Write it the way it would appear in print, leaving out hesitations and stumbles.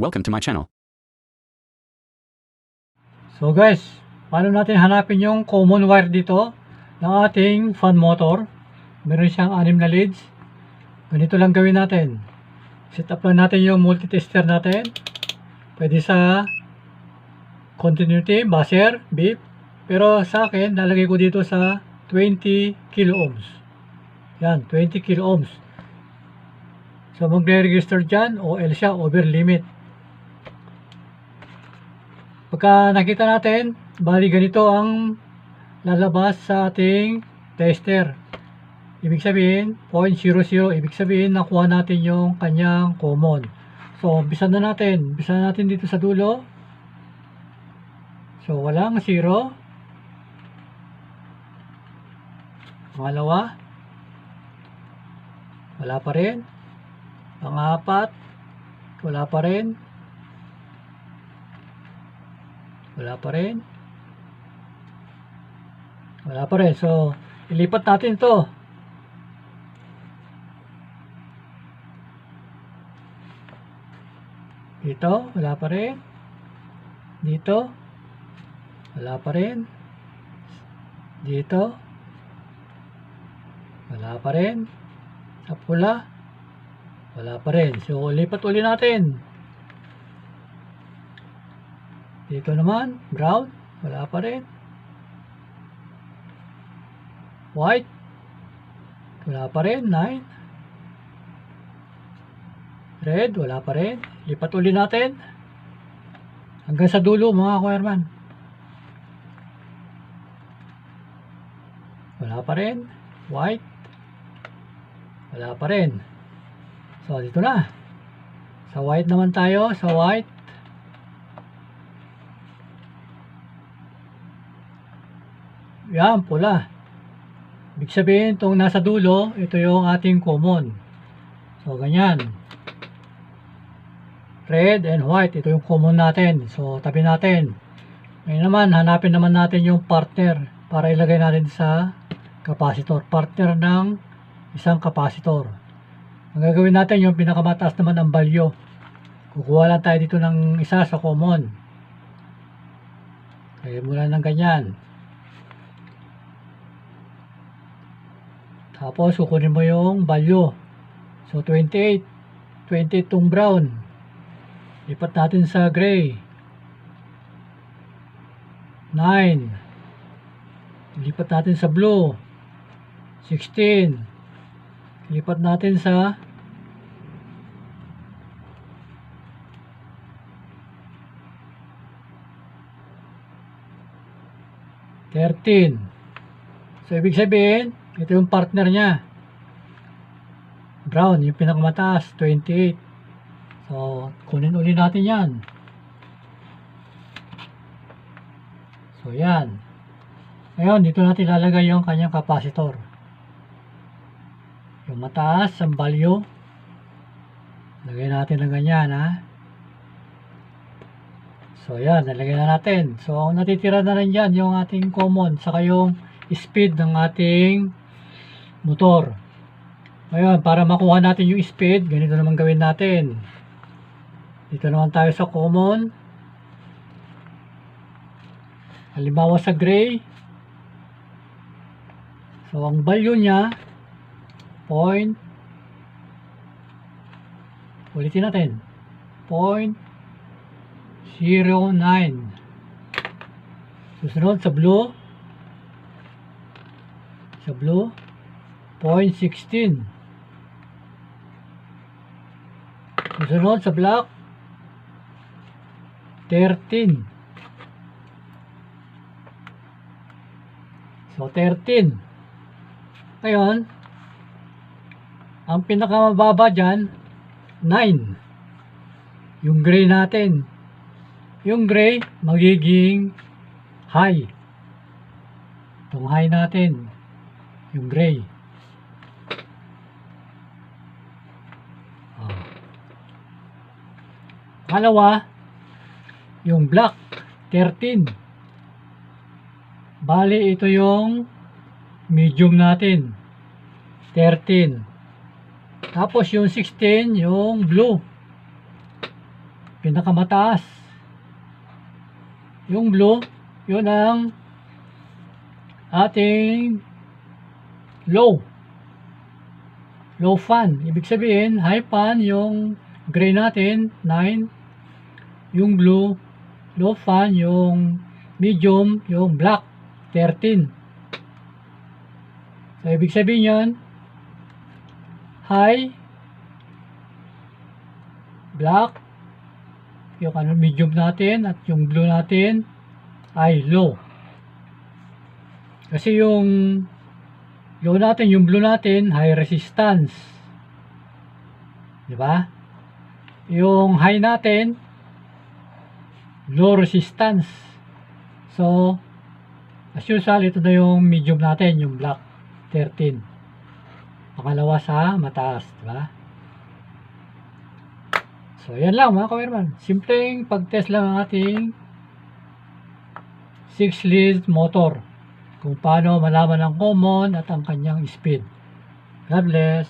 Welcome to my channel. So guys, paano natin hanapin yung common wire dito ng ating fan motor? Meron siyang 6 na leads. Ganito lang gawin natin. Set up lang natin yung multitester natin. Pwede sa continuity, buzzer, beep. Pero sa akin, lalagay ko dito sa 20 kilo ohms. Yan, 20 kilo ohms. So magre-register dyan, OL siya, over limit. Pagka nakita natin, bali ganito ang lalabas sa ating tester. Ibig sabihin, 0.00, ibig sabihin nakuha natin yung kanyang common. So, umpisan na natin. Umpisan na natin dito sa dulo. So, walang 0. Pangalawa, wala pa rin. Pang-apat, wala pa rin. Wala pa rin. Wala pa rin. So, ilipat natin to. Dito, wala pa rin. Dito, wala pa rin. Dito, wala pa rin. Sa pula, wala pa rin. So, lipat uli natin. Dito naman, brown, wala pa rin. White, wala pa rin, 9. Red, wala pa rin. Lipat uli natin. Hanggang sa dulo, mga wireman. Wala pa rin. White, wala pa rin. So, dito na. Sa white naman tayo, sa white. Yan, pula. Ibig sabihin, itong nasa dulo, ito yung ating common. So, ganyan. Red and white, ito yung common natin. So, tabi natin. Ngayon naman, hanapin naman natin yung partner para ilagay natin sa capacitor. Partner ng isang capacitor. Ang gagawin natin, yung pinakamataas naman ang value. Kukuha lang tayo dito ng isa sa common. Kaya mula ng ganyan. Tapos, kukunin mo yung value. So, 28. 28 itong brown. Lipat natin sa gray. 9. Lipat natin sa blue. 16. Lipat natin sa $13. So, ibig sabihin, ito yung partner niya. Brown, yung pinakamataas, 28. So, kunin uli natin yan. So, yan. Ngayon, dito natin lalagay yung kanyang capacitor. Yung mataas, ang value. Lagay natin ng ganyan, ha. So, yan. Nalagay na natin. So, ang natitira na rin dyan, yung ating common, saka yung speed ng ating motor. Ngayon, para makuha natin yung speed, ganito naman gawin natin. Dito naman tayo sa common. Halimbawa sa gray. So, ang value niya, ulitin natin, 0.09. Susunod sa blue. Sa blue, 0.16. Susunod sa black, 13. So, 13. Ngayon, ang pinakamababa dyan, 9. Yung gray natin. Yung gray, magiging high. Itong high natin, yung gray. Pangalawa, yung black, 13. Bali, ito yung medium natin, 13. Tapos yung 16, yung blue. pinakamataas. Yung blue, yun ang ating low fan. Ibig sabihin, high fan yung gray natin, 9. Yung blue, low fan yung medium, yung black, 13. So, ibig sabihin yan, high, black, yung medium natin, at yung blue natin ay low. Kasi yung low natin, yung blue natin, high resistance. Diba? Yung high natin, low resistance. So, as usual, ito na yung medium natin, yung black, 13. Pangalawa sa mataas, diba? So, yan lang mga kamerman. Simpleng pag-test lang ang ating 6-lead motor. Kung paano malaman ang common at ang kanyang speed. God bless.